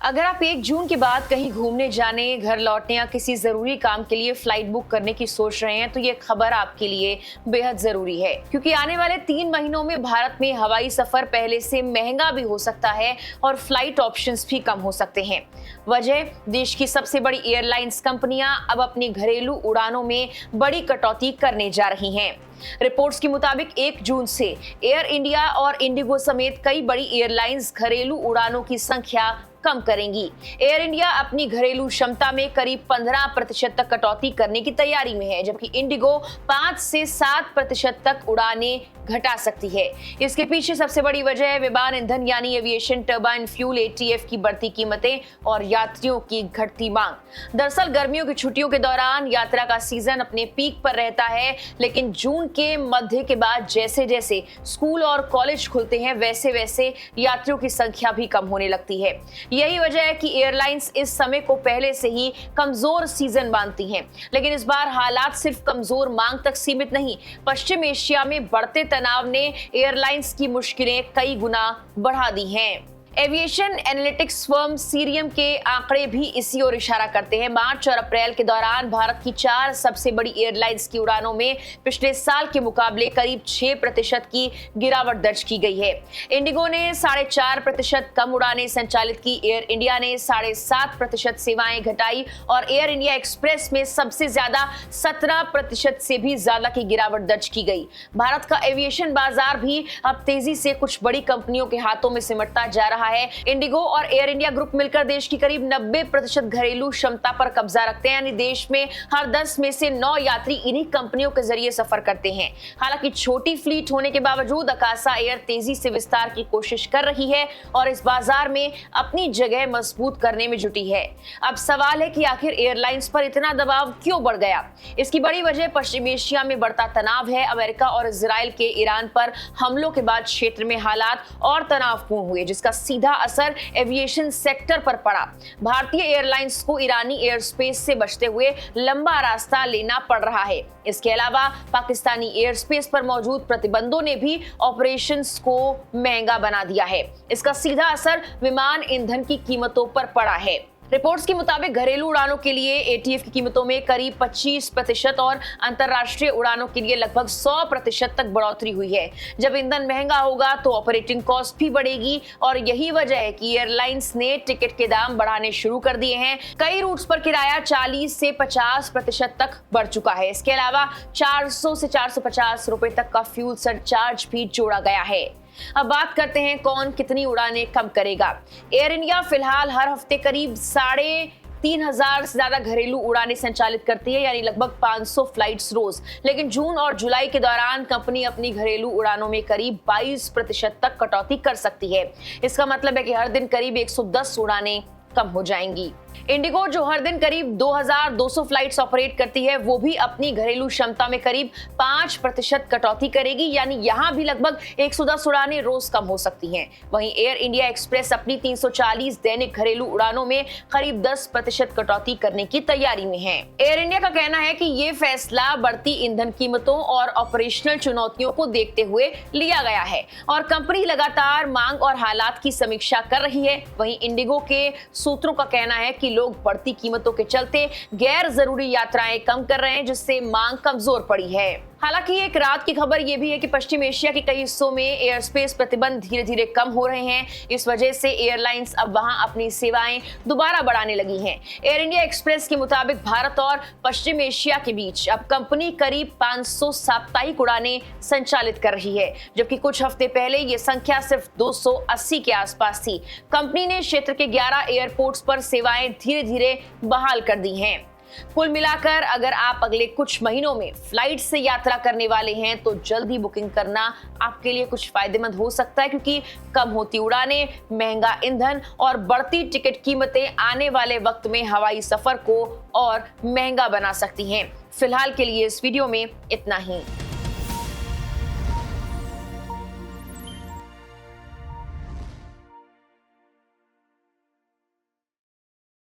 अगर आप 1 जून के बाद कहीं घूमने जाने, घर लौटने या किसी जरूरी काम के लिए फ्लाइट बुक करने की सोच रहे हैं तो ये खबर आपके लिए बेहद जरूरी है, क्योंकि आने वाले 3 महीनों में भारत में हवाई सफर पहले से महंगा भी हो सकता है और फ्लाइट ऑप्शंस भी कम हो सकते हैं। वजह, देश की सबसे बड़ी एयरलाइंस कंपनियां अब अपनी घरेलू उड़ानों में बड़ी कटौती करने जा रही हैं। रिपोर्ट्स के मुताबिक 1 जून से एयर इंडिया और इंडिगो समेत कई बड़ी एयरलाइंस घरेलू उड़ानों की संख्या कम करेंगी। एयर इंडिया अपनी घरेलू क्षमता में करीब 15% तक कटौती करने की तैयारी में है, जबकि इंडिगो 5 से 7% तक उड़ानें घटा सकती है। इसके पीछे सबसे बड़ी वजह है विमान ईंधन यानी एविएशन टर्बाइन फ्यूल ATF की बढ़ती कीमतें और यात्रियों की घटती मांग। दरअसल गर्मियों की छुट्टियों के दौरान यात्रा का सीजन अपने पीक पर रहता है, लेकिन जून के मध्य के बाद जैसे जैसे स्कूल और कॉलेज खुलते हैं वैसे वैसे यात्रियों की संख्या भी कम होने लगती है। यही वजह है कि एयरलाइंस इस समय को पहले से ही कमजोर सीजन मानती हैं। लेकिन इस बार हालात सिर्फ कमजोर मांग तक सीमित नहीं, पश्चिम एशिया में बढ़ते तनाव ने एयरलाइंस की मुश्किलें कई गुना बढ़ा दी हैं। एविएशन एनालिटिक्स फर्म सीरियम के आंकड़े भी इसी ओर इशारा करते हैं। मार्च और अप्रैल के दौरान भारत की 4 सबसे बड़ी एयरलाइंस की उड़ानों में पिछले साल के मुकाबले करीब 6% की गिरावट दर्ज की गई है। इंडिगो ने 4.5% कम उड़ानें संचालित की, एयर इंडिया ने 7.5% सेवाएं घटाई और एयर इंडिया एक्सप्रेस में सबसे ज्यादा 17% से भी ज्यादा की गिरावट दर्ज की गई। भारत का एविएशन बाजार भी अब तेजी से कुछ बड़ी कंपनियों के हाथों में सिमटता जा रहा है। इंडिगो और एयर इंडिया ग्रुप मिलकर देश की करीब 90% घरेलू क्षमता पर कब्जा रखते हैं, यानी देश में हर 10 में से 9 यात्री इन्हीं कंपनियों के जरिए सफर करते हैं। हालांकि छोटी फ्लीट होने के बावजूद अकासा एयर तेजी से विस्तार की कोशिश कर रही है और इस बाजार में अपनी जगह मजबूत करने में जुटी है। अब सवाल है कि आखिर एयरलाइंस पर इतना दबाव क्यों बढ़ गया? इसकी बड़ी वजह पश्चिम एशिया में बढ़ता तनाव है। अमेरिका और इजराइल के ईरान पर हमलों के बाद क्षेत्र में हालात और तनावपूर्ण हुए, जिसका सीधा असर एविएशन सेक्टर पर पड़ा। भारतीय एयरलाइंस को ईरानी एयर स्पेस से बचते हुए लंबा रास्ता लेना पड़ रहा है। इसके अलावा पाकिस्तानी एयर स्पेस पर मौजूद प्रतिबंधों ने भी ऑपरेशंस को महंगा बना दिया है। इसका सीधा असर विमान ईंधन की कीमतों पर पड़ा है। रिपोर्ट्स के मुताबिक घरेलू उड़ानों के लिए ATF की कीमतों में करीब 25% और अंतर्राष्ट्रीय उड़ानों के लिए लगभग 100% तक बढ़ोतरी हुई है। जब ईंधन महंगा होगा तो ऑपरेटिंग कॉस्ट भी बढ़ेगी और यही वजह है कि एयरलाइंस ने टिकट के दाम बढ़ाने शुरू कर दिए हैं। कई रूट्स पर किराया 40 से 50% तक बढ़ चुका है। इसके अलावा 400 से 450 रुपए तक का फ्यूल सरचार्ज भी जोड़ा गया है। अब बात करते हैं कौन कितनी उड़ानें कम करेगा। एयर इंडिया फिलहाल हर हफ्ते करीब 3,500 से ज्यादा घरेलू उड़ानें संचालित करती है, यानी लगभग 500 फ्लाइट्स रोज। लेकिन जून और जुलाई के दौरान कंपनी अपनी घरेलू उड़ानों में करीब 22% तक कटौती कर सकती है। इसका मतलब है कि हर दिन करीब 110 उड़ानें कम हो जाएंगी। इंडिगो जो हर दिन करीब 2,200 फ्लाइट्स ऑपरेट करती है, वो भी अपनी घरेलू क्षमता में करीब 5% कटौती करेगी, यानी यहां भी लगभग 110 उड़ानें रोज कम हो सकती हैं। वहीं एयर इंडिया एक्सप्रेस अपनी 340 दैनिक घरेलू उड़ानों में करीब 10% कटौती करने की तैयारी में है। एयर इंडिया का कहना है कि ये फैसला बढ़ती ईंधन कीमतों और ऑपरेशनल चुनौतियों को देखते हुए लिया गया है और कंपनी लगातार मांग और हालात की समीक्षा कर रही है। वहीं इंडिगो के सूत्रों का कहना है कि लोग बढ़ती कीमतों के चलते गैर जरूरी यात्राएं कम कर रहे हैं, जिससे मांग कमजोर पड़ी है। हालांकि एक रात की खबर यह भी है कि पश्चिम एशिया के कई हिस्सों में एयर स्पेस प्रतिबंध धीरे धीरे कम हो रहे हैं। इस वजह से एयरलाइंस अब वहां अपनी सेवाएं दोबारा बढ़ाने लगी हैं। एयर इंडिया एक्सप्रेस के मुताबिक भारत और पश्चिम एशिया के बीच अब कंपनी करीब 500 साप्ताहिक उड़ानें संचालित कर रही है, जबकि कुछ हफ्ते पहले ये संख्या सिर्फ 280 के आसपास थी। कंपनी ने क्षेत्र के 11 एयरपोर्ट्स पर सेवाएं धीरे धीरे बहाल कर दी हैं। कुल मिलाकर अगर आप अगले कुछ महीनों में फ्लाइट से यात्रा करने वाले हैं तो जल्दी बुकिंग करना आपके लिए कुछ फायदेमंद हो सकता है, क्योंकि कम होती उड़ानें, महंगा ईंधन और बढ़ती टिकट कीमतें आने वाले वक्त में हवाई सफर को और महंगा बना सकती हैं। फिलहाल के लिए इस वीडियो में इतना ही।